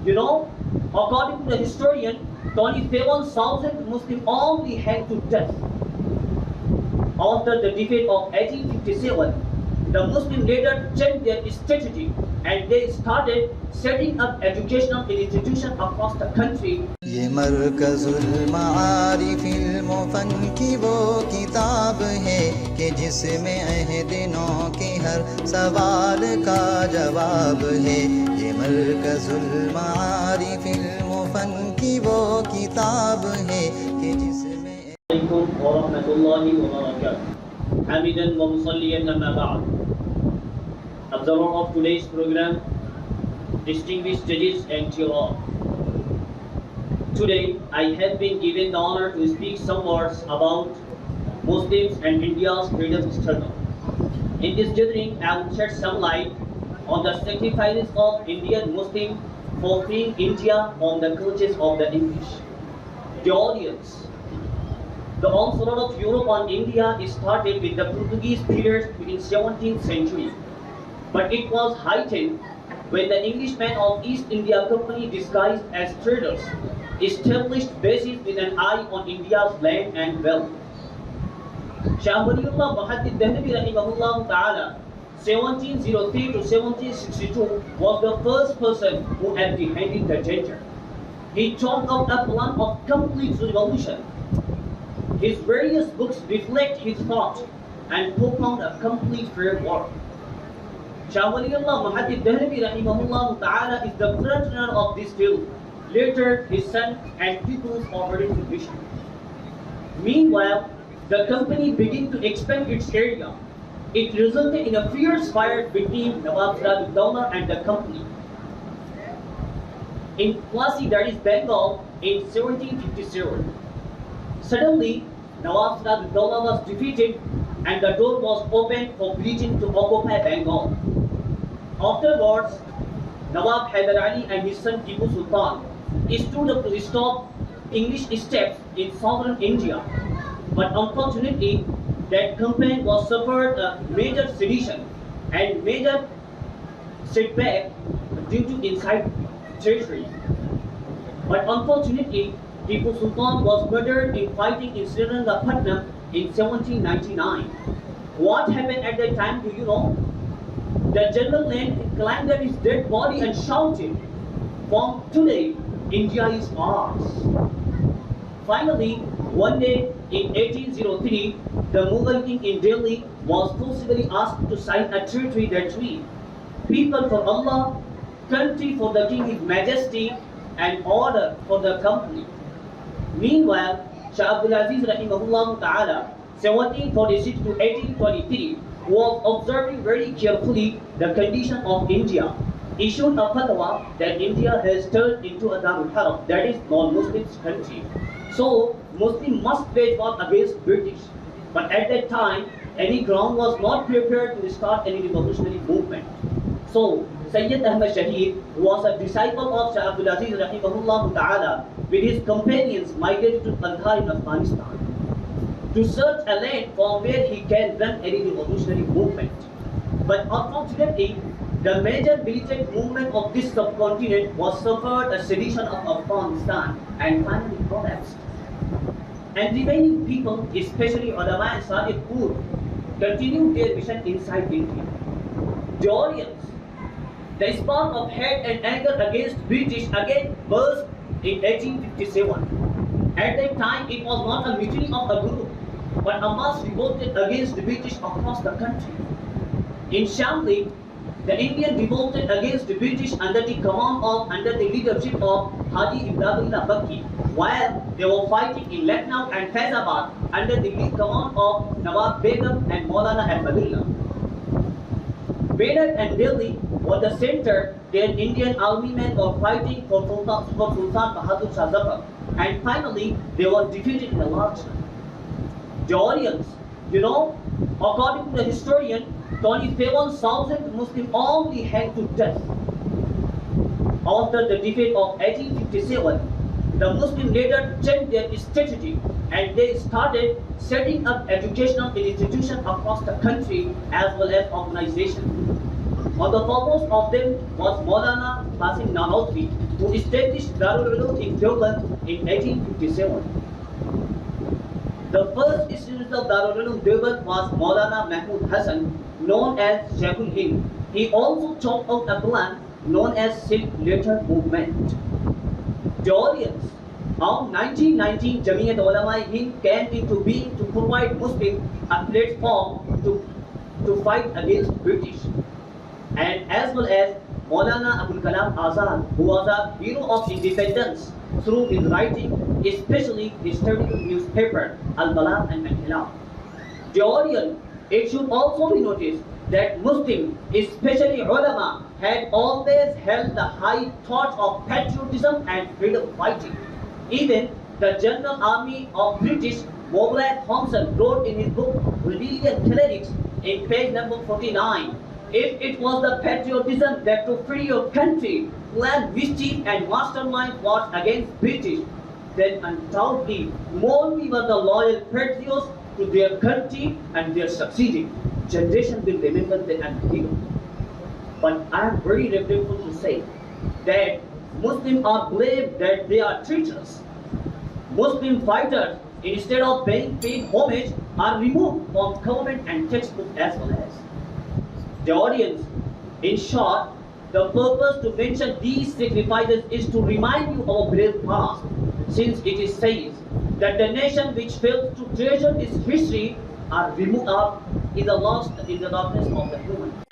According to the historian, 27,000 Muslims only hanged to death. After the defeat of 1857, the Muslims later changed their strategy and they started setting up educational institutions across the country. ये मरकजुल मारिफिल मुफन की वो किताब है कि जिसमें अहदिनों के हर सवाल का जवाब है। ये मरकजुल मारिफिल मुफन की वो किताब है कि जिसमें Warahmatullahi wabarakatuh. Hamidan wa musalliyan amma ba'd. Observer of today's program, distinguished judges and to all. Today, I have been given the honor to speak some words about Muslims and India's freedom struggle. In this gathering, I will shed some light on the sacrifices of Indian Muslims for freeing India from the clutches of the English. The audience. The onslaught of Europe on India started with the Portuguese period in 17th century, but it was heightened when the Englishmen of East India Company, disguised as traders, established bases with an eye on India's land and wealth. Shah Waliullah Muhammad rahimahullah ta'ala, 1703 to 1762, was the first person who apprehended the danger. He chalked out a plan of complete revolution. His various books reflect his thought and propound a complete framework. Shah Waliullah Muhammad rahimahullah ta'ala is the frontrunner of this field. Later, his son and pupils forwarded his vision. Meanwhile, the company began to expand its area. It resulted in a fierce fight between Nawab Siraj-ud-Dawla and the company. In Plassey, that is Bengal, in 1757. Suddenly, Nawab Siraj-ud-Dawla was defeated and the door was opened for Britain to occupy Bengal. Afterwards, Nawab Hyder Ali and his son Tipu Sultan stood up to stop English steps in southern India. But unfortunately, that campaign was suffered a major sedition and major setback due to inside treachery. But unfortunately, Tipu Sultan was murdered in fighting in Srirangapatnam in 1799. What happened at that time, do you know? The general climbed his dead body and shouted, "From today, India is ours." Finally, one day in 1803, the Mughal king in Delhi was forcibly asked to sign a treaty that read, "People for Allah, country for the king His Majesty, and order for the company." Meanwhile, Shah Abdul Aziz rahimahullah ta'ala, 1746 to 1823, was observing very carefully the condition of India, issued a fatwa that India has turned into a Darul Harb, that is non-Muslims country. So, Muslims must wage war against British. But at that time, any ground was not prepared to start any revolutionary movement. So, Sayyid Ahmad Shahid, who was a disciple of Shah Abdul Aziz rahimahullah ta'ala, with his companions migrated to Kandahar in Afghanistan to search a land from where he can run any revolutionary movement. But unfortunately, the major militant movement of this subcontinent was suffered a sedition of Afghanistan and finally collapsed. And remaining people, especially ulama and Sadiq Pur, continued their mission inside India. Georgians, the spark of hate and anger against British again burst in 1857. At that time, it was not a mutiny of a group, but a mass revolted against the British across the country. In Shamli, the Indians revolted against the British under the leadership of Haji Ibrahim Bakki, while they were fighting in Lucknow and Faizabad under the lead command of Nawab Begum and Maulana Al-Hamdulillah. Meerut and Delhi were the center where Indian army men were fighting for Sultan Bahadur Shah Zafar, and finally they were defeated in a large number. Georgians, according to the historian, 27,000 Muslims only hanged to death. After the defeat of 1857, the Muslims later changed their strategy and they started setting up educational institutions across the country as well as organizations. On the foremost of them was Maulana Qasim Nanotri, who established Darul Ulum in Deoband in 1857. The first student of Darul Ulum Deoband was Maulana Mahmud Hassan, known as Sheikhul Hind. He also chalked out a plan known as Silk Letter Movement. The audience, around 1919, Jamiyat Ulama Hind came into being to provide Muslims a platform to fight against British, and as well as Maulana Abul Kalam Azad, who was a hero of independence through his writing, especially his historical newspaper Al-Balam and Al-Hilal. The audience, it should also be noticed that Muslims, especially ulama, had always held the high thought of patriotism and freedom fighting. Even the General Army of British, Moulay Thompson, wrote in his book Rebellion Clerics in page number 49, if it was the patriotism that to free your country, plan mischief and mastermind wars against British, then undoubtedly more we were the loyal patriots to their country and their succeeding generation will remember the hero. But I am very regretful to say that Muslims are blamed that they are traitors. Muslim fighters, instead of being paid homage, are removed from government and textbook as well as. The audience, in short, the purpose to mention these sacrifices is to remind you of a brave past, since it is said that the nation which fails to treasure its history are removed is lost in the darkness of the human.